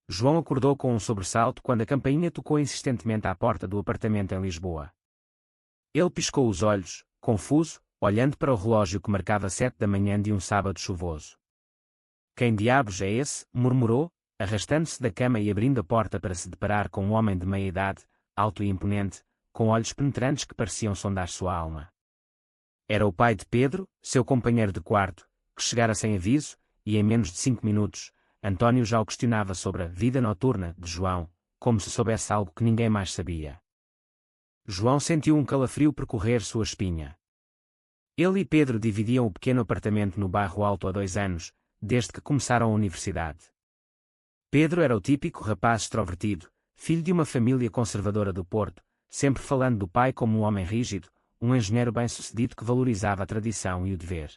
João acordou com um sobressalto quando a campainha tocou insistentemente à porta do apartamento em Lisboa. Ele piscou os olhos, confuso, olhando para o relógio que marcava 7 da manhã de um sábado chuvoso. Quem diabos é esse? Murmurou, arrastando-se da cama e abrindo a porta para se deparar com um homem de meia idade, alto e imponente, com olhos penetrantes que pareciam sondar sua alma. Era o pai de Pedro, seu companheiro de quarto, que chegara sem aviso, e em menos de 5 minutos, António já o questionava sobre a vida noturna de João, como se soubesse algo que ninguém mais sabia. João sentiu um calafrio percorrer sua espinha. Ele e Pedro dividiam o pequeno apartamento no bairro Alto há 2 anos, desde que começaram a universidade. Pedro era o típico rapaz extrovertido, filho de uma família conservadora do Porto, sempre falando do pai como um homem rígido, um engenheiro bem-sucedido que valorizava a tradição e o dever.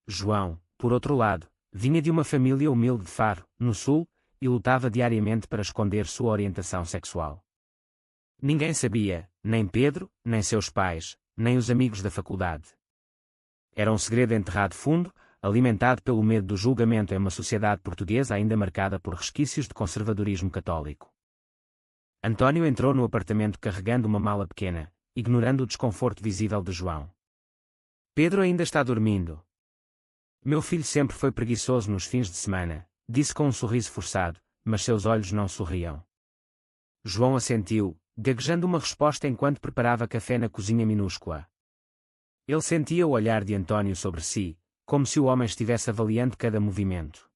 João, por outro lado, vinha de uma família humilde de Faro, no Sul, e lutava diariamente para esconder sua orientação sexual. Ninguém sabia, nem Pedro, nem seus pais, nem os amigos da faculdade. Era um segredo enterrado fundo, alimentado pelo medo do julgamento em uma sociedade portuguesa ainda marcada por resquícios de conservadorismo católico. António entrou no apartamento carregando uma mala pequena, ignorando o desconforto visível de João. Pedro ainda está dormindo. Meu filho sempre foi preguiçoso nos fins de semana, disse com um sorriso forçado, mas seus olhos não sorriam. João assentiu, gaguejando uma resposta enquanto preparava café na cozinha minúscula. Ele sentia o olhar de António sobre si, como se o homem estivesse avaliando cada movimento.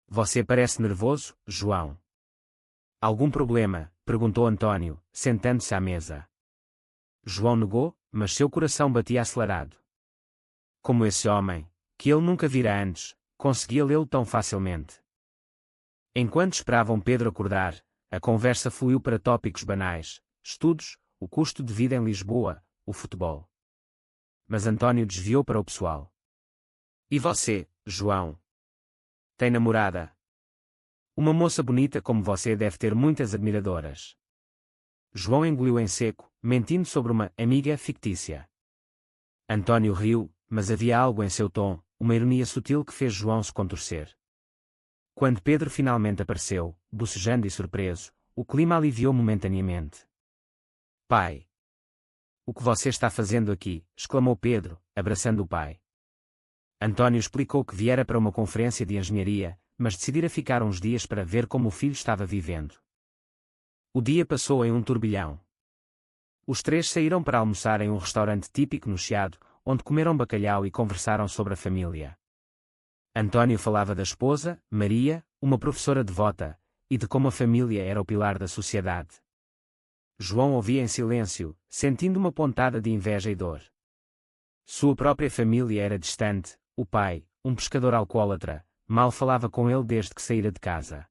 Você parece nervoso, João. Algum problema? Perguntou António, sentando-se à mesa. João negou, mas seu coração batia acelerado. Como esse homem, que ele nunca vira antes, conseguia lê-lo tão facilmente. Enquanto esperavam Pedro acordar, a conversa fluiu para tópicos banais, estudos, o custo de vida em Lisboa, o futebol. Mas António desviou para o pessoal. E você, João? Tem namorada? Uma moça bonita como você deve ter muitas admiradoras. João engoliu em seco, mentindo sobre uma amiga fictícia. António riu, mas havia algo em seu tom, uma ironia sutil que fez João se contorcer. Quando Pedro finalmente apareceu, bocejando e surpreso, o clima aliviou momentaneamente. Pai! O que você está fazendo aqui? Exclamou Pedro, abraçando o pai. António explicou que viera para uma conferência de engenharia, mas decidira ficar uns dias para ver como o filho estava vivendo. O dia passou em um turbilhão. Os 3 saíram para almoçar em um restaurante típico no Chiado, onde comeram bacalhau e conversaram sobre a família. António falava da esposa, Maria, uma professora devota, e de como a família era o pilar da sociedade. João ouvia em silêncio, sentindo uma pontada de inveja e dor. Sua própria família era distante, o pai, um pescador alcoólatra, mal falava com ele desde que saíra de casa.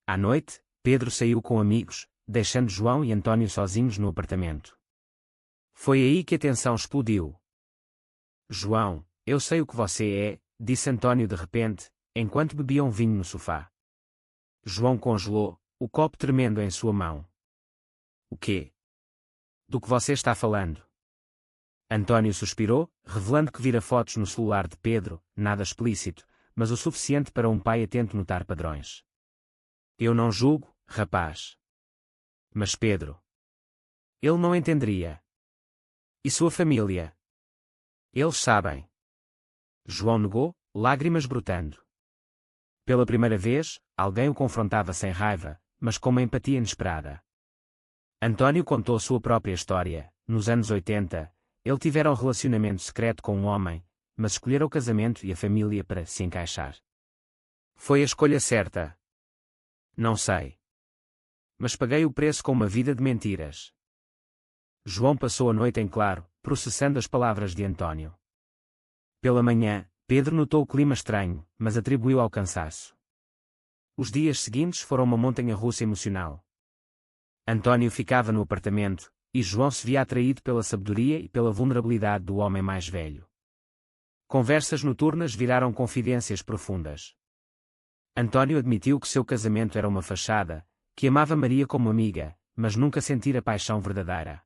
À noite, Pedro saiu com amigos, deixando João e António sozinhos no apartamento. Foi aí que a tensão explodiu. João, eu sei o que você é, disse António de repente, enquanto bebiam vinho no sofá. João congelou, o copo tremendo em sua mão. O quê? Do que você está falando? António suspirou, revelando que vira fotos no celular de Pedro, nada explícito, mas o suficiente para um pai atento notar padrões. Eu não julgo, rapaz. Mas Pedro. Ele não entenderia. E sua família? Eles sabem. João negou, lágrimas brotando. Pela primeira vez, alguém o confrontava sem raiva, mas com uma empatia inesperada. António contou sua própria história. Nos anos 80, ele tivera um relacionamento secreto com um homem, mas escolhera o casamento e a família para se encaixar. Foi a escolha certa? Não sei. Mas paguei o preço com uma vida de mentiras. João passou a noite em claro, processando as palavras de António. Pela manhã, Pedro notou o clima estranho, mas atribuiu ao cansaço. Os dias seguintes foram uma montanha-russa emocional. António ficava no apartamento, e João se via atraído pela sabedoria e pela vulnerabilidade do homem mais velho. Conversas noturnas viraram confidências profundas. António admitiu que seu casamento era uma fachada, que amava Maria como amiga, mas nunca sentira paixão verdadeira.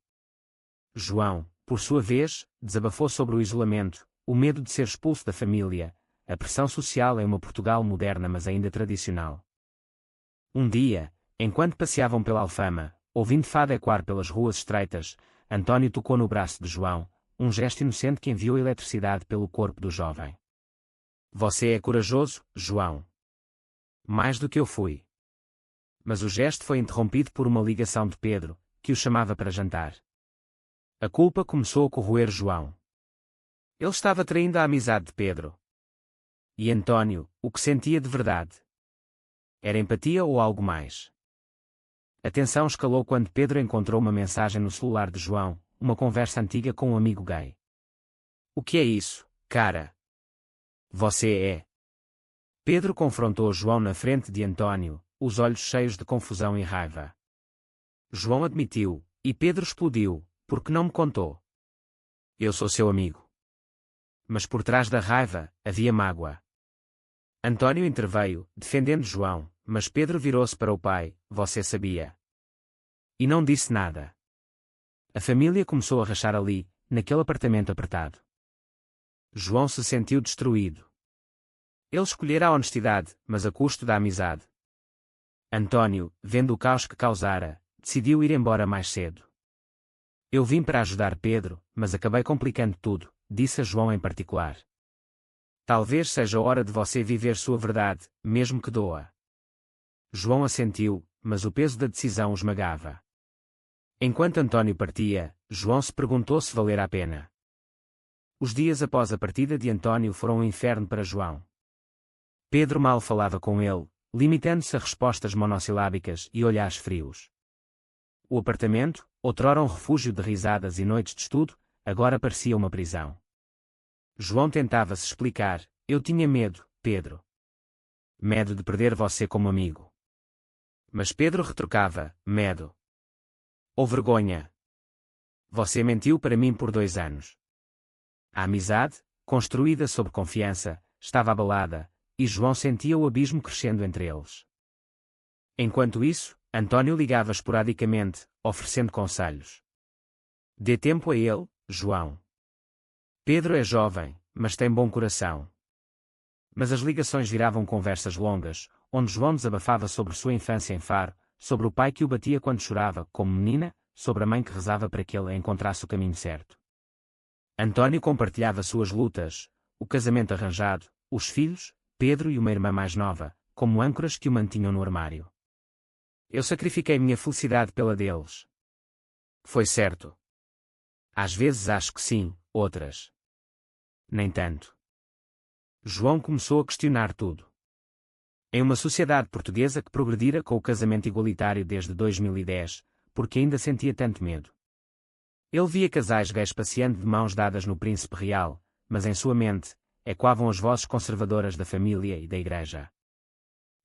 João, por sua vez, desabafou sobre o isolamento, o medo de ser expulso da família, a pressão social em uma Portugal moderna mas ainda tradicional. Um dia, enquanto passeavam pela Alfama, ouvindo fado ecoar pelas ruas estreitas, António tocou no braço de João, um gesto inocente que enviou eletricidade pelo corpo do jovem. Você é corajoso, João. Mais do que eu fui. Mas o gesto foi interrompido por uma ligação de Pedro, que o chamava para jantar. A culpa começou a corroer João. Ele estava traindo a amizade de Pedro. E António, o que sentia de verdade? Era empatia ou algo mais? A tensão escalou quando Pedro encontrou uma mensagem no celular de João, uma conversa antiga com um amigo gay. O que é isso, cara? Você é? Pedro confrontou João na frente de António, os olhos cheios de confusão e raiva. João admitiu, e Pedro explodiu, porque não me contou. Eu sou seu amigo. Mas por trás da raiva, havia mágoa. António interveio, defendendo João, mas Pedro virou-se para o pai, você sabia. E não disse nada. A família começou a rachar ali, naquele apartamento apertado. João se sentiu destruído. Ele escolhera a honestidade, mas a custo da amizade. António, vendo o caos que causara, decidiu ir embora mais cedo. Eu vim para ajudar Pedro, mas acabei complicando tudo, disse a João em particular. Talvez seja a hora de você viver sua verdade, mesmo que doa. João assentiu, mas o peso da decisão o esmagava. Enquanto António partia, João se perguntou se valera a pena. Os dias após a partida de António foram um inferno para João. Pedro mal falava com ele, limitando-se a respostas monossilábicas e olhares frios. O apartamento, outrora um refúgio de risadas e noites de estudo, agora parecia uma prisão. João tentava se explicar, eu tinha medo, Pedro. Medo de perder você como amigo. Mas Pedro retrucava, medo. Ou vergonha. Você mentiu para mim por 2 anos. A amizade, construída sob confiança, estava abalada, e João sentia o abismo crescendo entre eles. Enquanto isso, António ligava esporadicamente, oferecendo conselhos. Dê tempo a ele, João. Pedro é jovem, mas tem bom coração. Mas as ligações viravam conversas longas, onde João desabafava sobre sua infância em Faro, sobre o pai que o batia quando chorava, como menina, sobre a mãe que rezava para que ele encontrasse o caminho certo. António compartilhava suas lutas, o casamento arranjado, os filhos, Pedro e uma irmã mais nova, como âncoras que o mantinham no armário. Eu sacrifiquei minha felicidade pela deles. Foi certo. Às vezes acho que sim, outras. Nem tanto. João começou a questionar tudo. Em uma sociedade portuguesa que progredira com o casamento igualitário desde 2010, porque ainda sentia tanto medo. Ele via casais gays passeando de mãos dadas no Príncipe Real, mas em sua mente, ecoavam as vozes conservadoras da família e da igreja.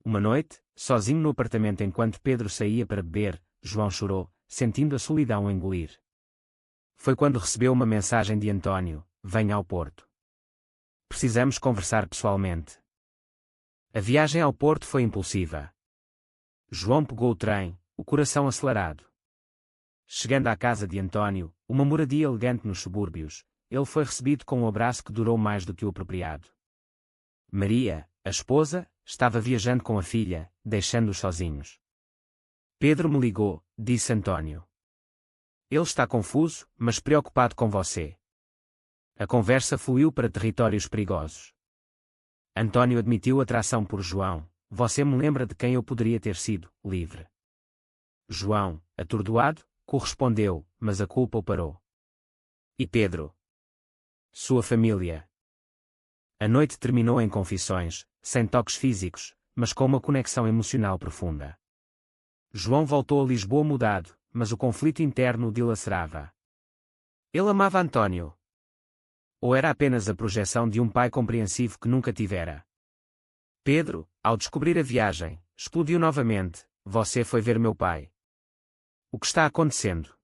Uma noite, sozinho no apartamento enquanto Pedro saía para beber, João chorou, sentindo a solidão a engolir. Foi quando recebeu uma mensagem de António, venha ao Porto. Precisamos conversar pessoalmente. A viagem ao Porto foi impulsiva. João pegou o trem, o coração acelerado. Chegando à casa de António, uma moradia elegante nos subúrbios, ele foi recebido com um abraço que durou mais do que o apropriado. Maria, a esposa, estava viajando com a filha, deixando-os sozinhos. Pedro me ligou, disse António. Ele está confuso, mas preocupado com você. A conversa fluiu para territórios perigosos. António admitiu atração por João, você me lembra de quem eu poderia ter sido, livre. João, atordoado, correspondeu, mas a culpa o parou. E Pedro? Sua família. A noite terminou em confissões, sem toques físicos, mas com uma conexão emocional profunda. João voltou a Lisboa mudado, mas o conflito interno o dilacerava. Ele amava António. Ou era apenas a projeção de um pai compreensivo que nunca tivera? Pedro, ao descobrir a viagem, explodiu novamente, você foi ver meu pai. O que está acontecendo?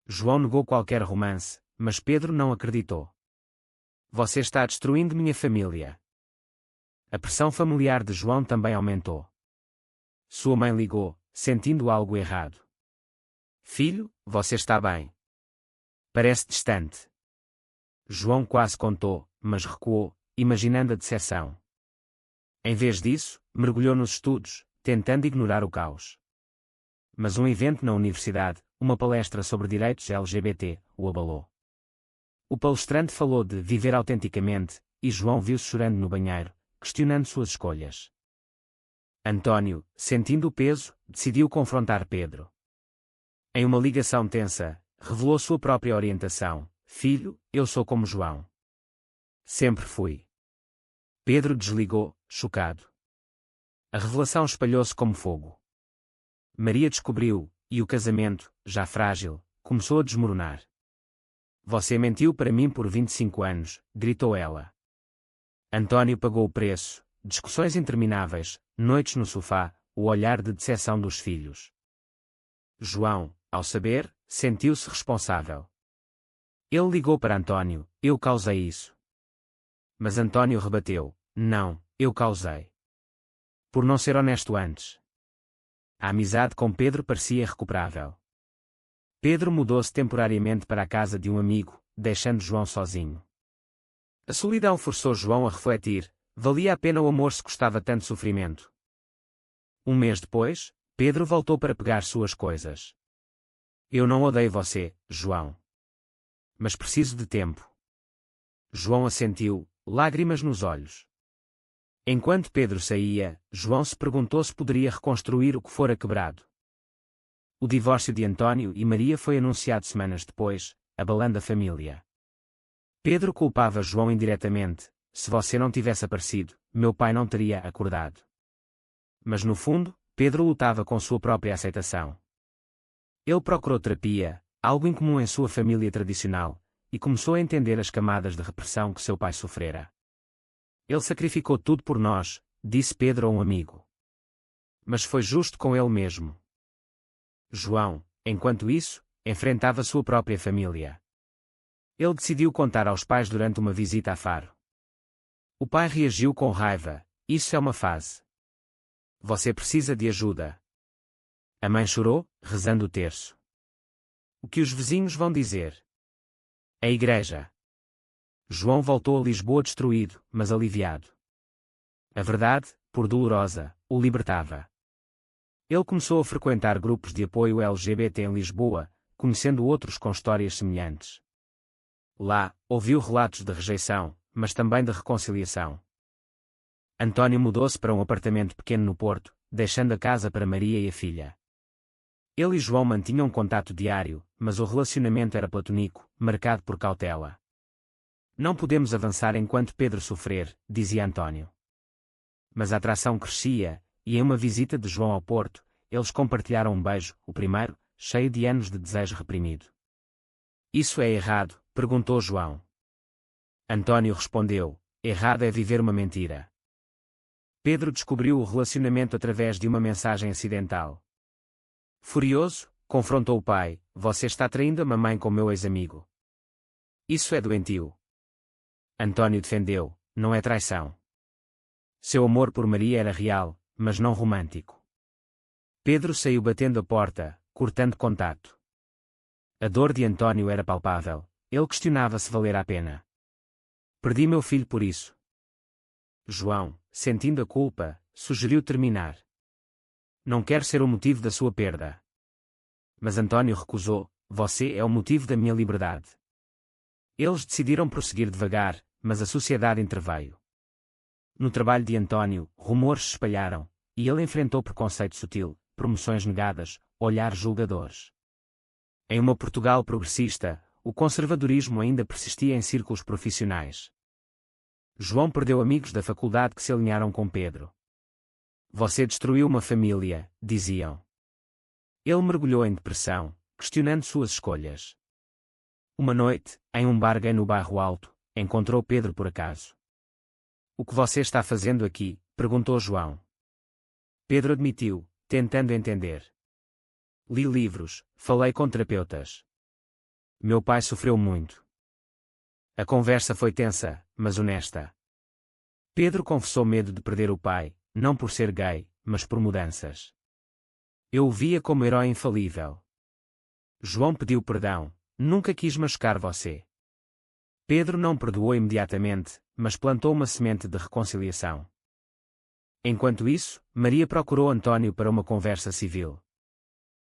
João negou qualquer romance, mas Pedro não acreditou. Você está destruindo minha família. A pressão familiar de João também aumentou. Sua mãe ligou, sentindo algo errado. Filho, você está bem. Parece distante. João quase contou, mas recuou, imaginando a decepção. Em vez disso, mergulhou nos estudos, tentando ignorar o caos. Mas um evento na universidade, uma palestra sobre direitos LGBT, o abalou. O palestrante falou de viver autenticamente, e João viu-se chorando no banheiro, questionando suas escolhas. António, sentindo o peso, decidiu confrontar Pedro. Em uma ligação tensa, revelou sua própria orientação: filho, eu sou como João. Sempre fui. Pedro desligou, chocado. A revelação espalhou-se como fogo. Maria descobriu, e o casamento, já frágil, começou a desmoronar. Você mentiu para mim por 25 anos, gritou ela. António pagou o preço, discussões intermináveis, noites no sofá, o olhar de decepção dos filhos. João, ao saber, sentiu-se responsável. Ele ligou para António: eu causei isso. Mas António rebateu: não, eu causei. Por não ser honesto antes. A amizade com Pedro parecia irrecuperável. Pedro mudou-se temporariamente para a casa de um amigo, deixando João sozinho. A solidão forçou João a refletir: valia a pena o amor se custava tanto sofrimento? Um mês depois, Pedro voltou para pegar suas coisas. Eu não odeio você, João. Mas preciso de tempo. João assentiu, lágrimas nos olhos. Enquanto Pedro saía, João se perguntou se poderia reconstruir o que fora quebrado. O divórcio de António e Maria foi anunciado semanas depois, abalando a família. Pedro culpava João indiretamente: se você não tivesse aparecido, meu pai não teria acordado. Mas no fundo, Pedro lutava com sua própria aceitação. Ele procurou terapia, algo incomum em sua família tradicional, e começou a entender as camadas de repressão que seu pai sofrera. Ele sacrificou tudo por nós, disse Pedro a um amigo. Mas foi justo com ele mesmo. João, enquanto isso, enfrentava sua própria família. Ele decidiu contar aos pais durante uma visita a Faro. O pai reagiu com raiva: isso é uma fase. Você precisa de ajuda. A mãe chorou, rezando o terço. O que os vizinhos vão dizer? A igreja. João voltou a Lisboa destruído, mas aliviado. A verdade, por dolorosa, o libertava. Ele começou a frequentar grupos de apoio LGBT em Lisboa, conhecendo outros com histórias semelhantes. Lá, ouviu relatos de rejeição, mas também de reconciliação. António mudou-se para um apartamento pequeno no Porto, deixando a casa para Maria e a filha. Ele e João mantinham contato diário, mas o relacionamento era platônico, marcado por cautela. Não podemos avançar enquanto Pedro sofrer, dizia António. Mas a atração crescia, e em uma visita de João ao Porto, eles compartilharam um beijo, o primeiro, cheio de anos de desejo reprimido. Isso é errado? Perguntou João. António respondeu: errado é viver uma mentira. Pedro descobriu o relacionamento através de uma mensagem acidental. Furioso, confrontou o pai: você está traindo a mamãe com meu ex-amigo. Isso é doentio. António defendeu: não é traição. Seu amor por Maria era real, mas não romântico. Pedro saiu batendo a porta, cortando contato. A dor de António era palpável, ele questionava se valer a pena. Perdi meu filho por isso. João, sentindo a culpa, sugeriu terminar. Não quero ser o motivo da sua perda. Mas António recusou: você é o motivo da minha liberdade. Eles decidiram prosseguir devagar, mas a sociedade interveio. No trabalho de António, rumores se espalharam, e ele enfrentou preconceito sutil, promoções negadas, olhares julgadores. Em uma Portugal progressista, o conservadorismo ainda persistia em círculos profissionais. João perdeu amigos da faculdade que se alinharam com Pedro. Você destruiu uma família, diziam. Ele mergulhou em depressão, questionando suas escolhas. Uma noite, em um bar gay no Bairro Alto, encontrou Pedro por acaso. O que você está fazendo aqui? Perguntou João. Pedro admitiu, tentando entender. Li livros, falei com terapeutas. Meu pai sofreu muito. A conversa foi tensa, mas honesta. Pedro confessou medo de perder o pai, não por ser gay, mas por mudanças. Eu o via como herói infalível. João pediu perdão: nunca quis machucar você. Pedro não perdoou imediatamente, mas plantou uma semente de reconciliação. Enquanto isso, Maria procurou Antônio para uma conversa civil.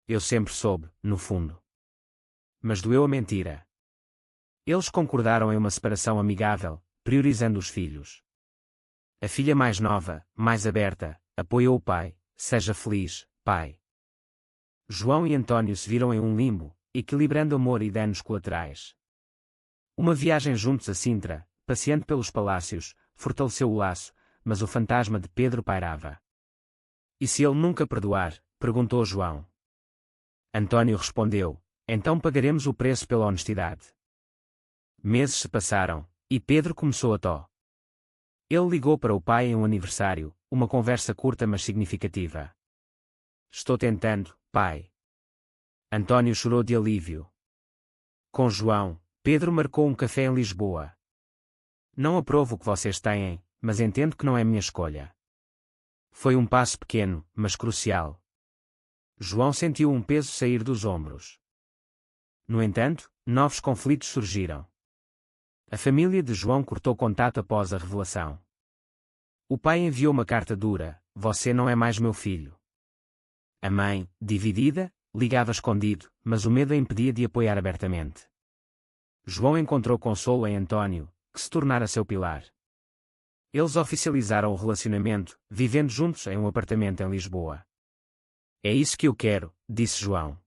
Eu sempre soube, no fundo. Mas doeu a mentira. Eles concordaram em uma separação amigável, priorizando os filhos. A filha mais nova, mais aberta, apoiou o pai. Seja feliz, pai. João e Antônio se viram em um limbo, equilibrando amor e danos colaterais. Uma viagem juntos a Sintra, passeando pelos palácios, fortaleceu o laço, mas o fantasma de Pedro pairava. E se ele nunca perdoar? Perguntou João. Antônio respondeu: então pagaremos o preço pela honestidade. Meses se passaram, e Pedro começou a tó. Ele ligou para o pai em um aniversário, uma conversa curta mas significativa. Estou tentando, pai. Antônio chorou de alívio. Com João, Pedro marcou um café em Lisboa. Não aprovo o que vocês têm, mas entendo que não é minha escolha. Foi um passo pequeno, mas crucial. João sentiu um peso sair dos ombros. No entanto, novos conflitos surgiram. A família de João cortou contato após a revelação. O pai enviou uma carta dura: você não é mais meu filho. A mãe, dividida, ligava escondido, mas o medo a impedia de apoiar abertamente. João encontrou consolo em Antônio, que se tornara seu pilar. Eles oficializaram o relacionamento, vivendo juntos em um apartamento em Lisboa. É isso que eu quero, disse João.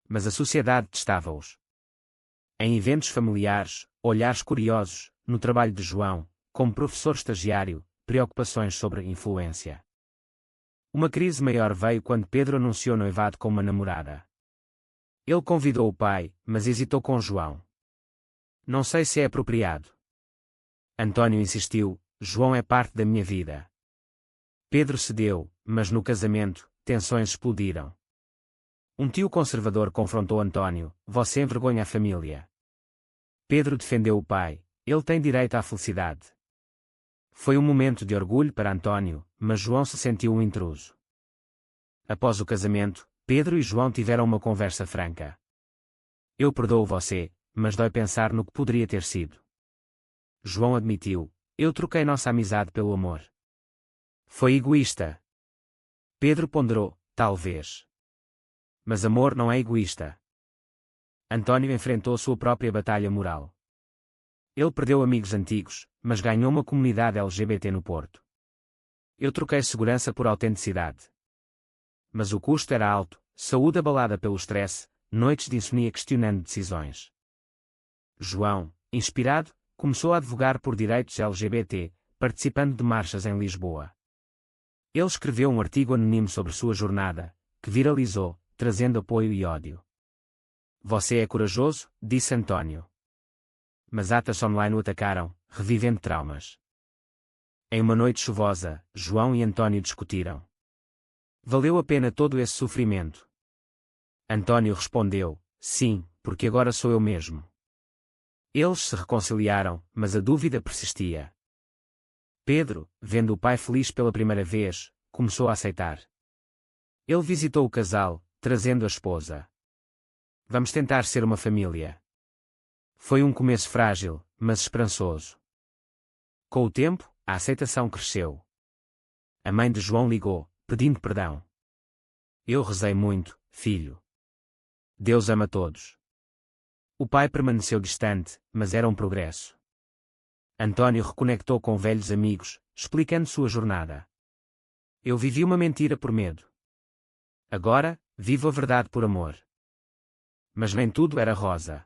Mas a sociedade testava-os. Em eventos familiares, olhares curiosos, no trabalho de João, como professor estagiário, preocupações sobre influência. Uma crise maior veio quando Pedro anunciou noivado com uma namorada. Ele convidou o pai, mas hesitou com João. Não sei se é apropriado. Antônio insistiu: João é parte da minha vida. Pedro cedeu, mas no casamento, tensões explodiram. Um tio conservador confrontou Antônio: você envergonha a família. Pedro defendeu o pai: ele tem direito à felicidade. Foi um momento de orgulho para Antônio, mas João se sentiu um intruso. Após o casamento, Pedro e João tiveram uma conversa franca. Eu perdoo você, mas dói pensar no que poderia ter sido. João admitiu: eu troquei nossa amizade pelo amor. Foi egoísta. Pedro ponderou: talvez. Mas amor não é egoísta. Antônio enfrentou sua própria batalha moral. Ele perdeu amigos antigos, mas ganhou uma comunidade LGBT no Porto. Eu troquei segurança por autenticidade. Mas o custo era alto: saúde abalada pelo stress, noites de insomnia questionando decisões. João, inspirado, começou a advogar por direitos LGBT, participando de marchas em Lisboa. Ele escreveu um artigo anónimo sobre sua jornada, que viralizou, trazendo apoio e ódio. Você é corajoso, disse Antônio. Mas atas online o atacaram, revivendo traumas. Em uma noite chuvosa, João e Antônio discutiram. Valeu a pena todo esse sofrimento? Antônio respondeu: sim, porque agora sou eu mesmo. Eles se reconciliaram, mas a dúvida persistia. Pedro, vendo o pai feliz pela primeira vez, começou a aceitar. Ele visitou o casal, trazendo a esposa. Vamos tentar ser uma família. Foi um começo frágil, mas esperançoso. Com o tempo, a aceitação cresceu. A mãe de João ligou, pedindo perdão. Eu rezei muito, filho. Deus ama todos. O pai permaneceu distante, mas era um progresso. Antônio reconectou com velhos amigos, explicando sua jornada. Eu vivi uma mentira por medo. Agora, vivo a verdade por amor. Mas nem tudo era rosa.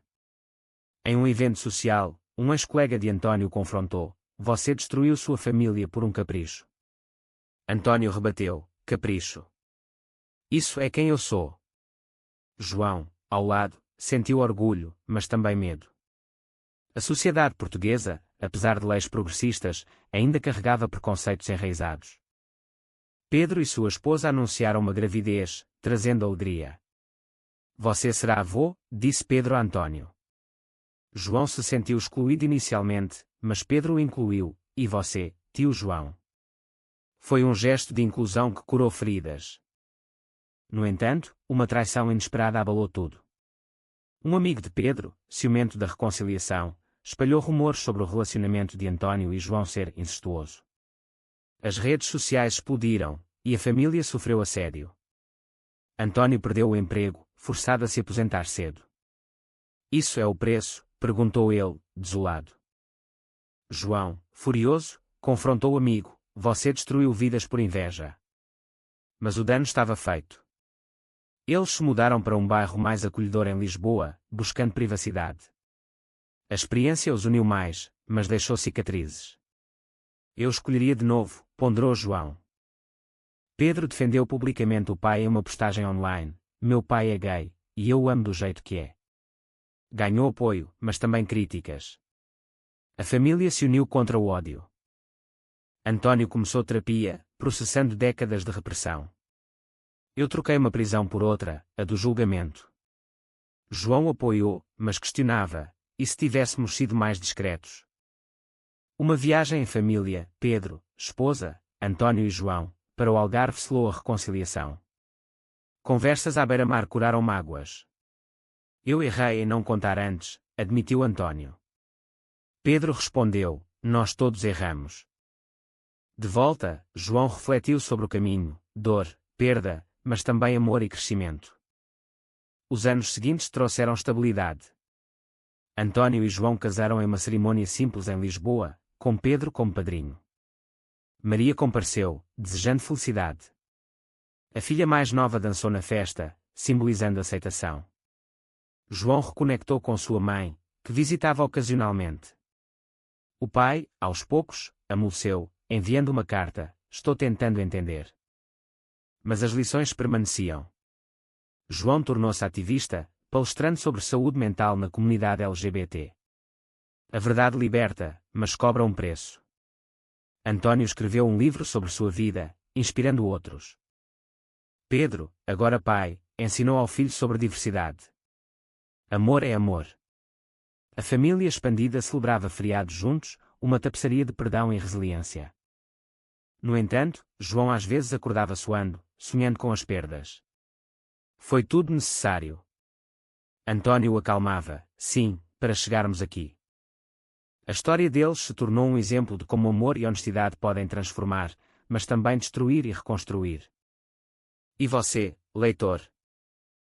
Em um evento social, um ex-colega de Antônio o confrontou: você destruiu sua família por um capricho. Antônio rebateu: capricho. Isso é quem eu sou. João, ao lado, sentiu orgulho, mas também medo. A sociedade portuguesa, apesar de leis progressistas, ainda carregava preconceitos enraizados. Pedro e sua esposa anunciaram uma gravidez, trazendo alegria. Você será avô, disse Pedro a Antônio. João se sentiu excluído inicialmente, mas Pedro o incluiu: e você, tio João? Foi um gesto de inclusão que curou feridas. No entanto, uma traição inesperada abalou tudo. Um amigo de Pedro, ciumento da reconciliação, espalhou rumores sobre o relacionamento de Antônio e João ser incestuoso. As redes sociais explodiram, e a família sofreu assédio. António perdeu o emprego, forçado a se aposentar cedo. Isso é o preço? Perguntou ele, desolado. João, furioso, confrontou o amigo: você destruiu vidas por inveja. Mas o dano estava feito. Eles se mudaram para um bairro mais acolhedor em Lisboa, buscando privacidade. A experiência os uniu mais, mas deixou cicatrizes. Eu escolheria de novo, ponderou João. Pedro defendeu publicamente o pai em uma postagem online: meu pai é gay, e eu o amo do jeito que é. Ganhou apoio, mas também críticas. A família se uniu contra o ódio. António começou terapia, processando décadas de repressão. Eu troquei uma prisão por outra, a do julgamento. João apoiou, mas questionava: e se tivéssemos sido mais discretos? Uma viagem em família, Pedro, esposa, António e João, para o Algarve selou a reconciliação. Conversas à beira-mar curaram mágoas. Eu errei em não contar antes, admitiu António. Pedro respondeu: nós todos erramos. De volta, João refletiu sobre o caminho: dor, perda, mas também amor e crescimento. Os anos seguintes trouxeram estabilidade. António e João casaram em uma cerimônia simples em Lisboa, com Pedro como padrinho. Maria compareceu, desejando felicidade. A filha mais nova dançou na festa, simbolizando aceitação. João reconectou com sua mãe, que visitava ocasionalmente. O pai, aos poucos, amoleceu, enviando uma carta: estou tentando entender. Mas as lições permaneciam. João tornou-se ativista, palestrando sobre saúde mental na comunidade LGBT. A verdade liberta, mas cobra um preço. António escreveu um livro sobre sua vida, inspirando outros. Pedro, agora pai, ensinou ao filho sobre diversidade. Amor é amor. A família expandida celebrava feriados juntos, uma tapeçaria de perdão e resiliência. No entanto, João às vezes acordava suando, sonhando com as perdas. Foi tudo necessário. António o acalmava: sim, para chegarmos aqui. A história deles se tornou um exemplo de como amor e honestidade podem transformar, mas também destruir e reconstruir. E você, leitor?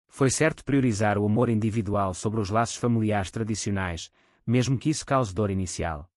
Foi certo priorizar o amor individual sobre os laços familiares tradicionais, mesmo que isso cause dor inicial.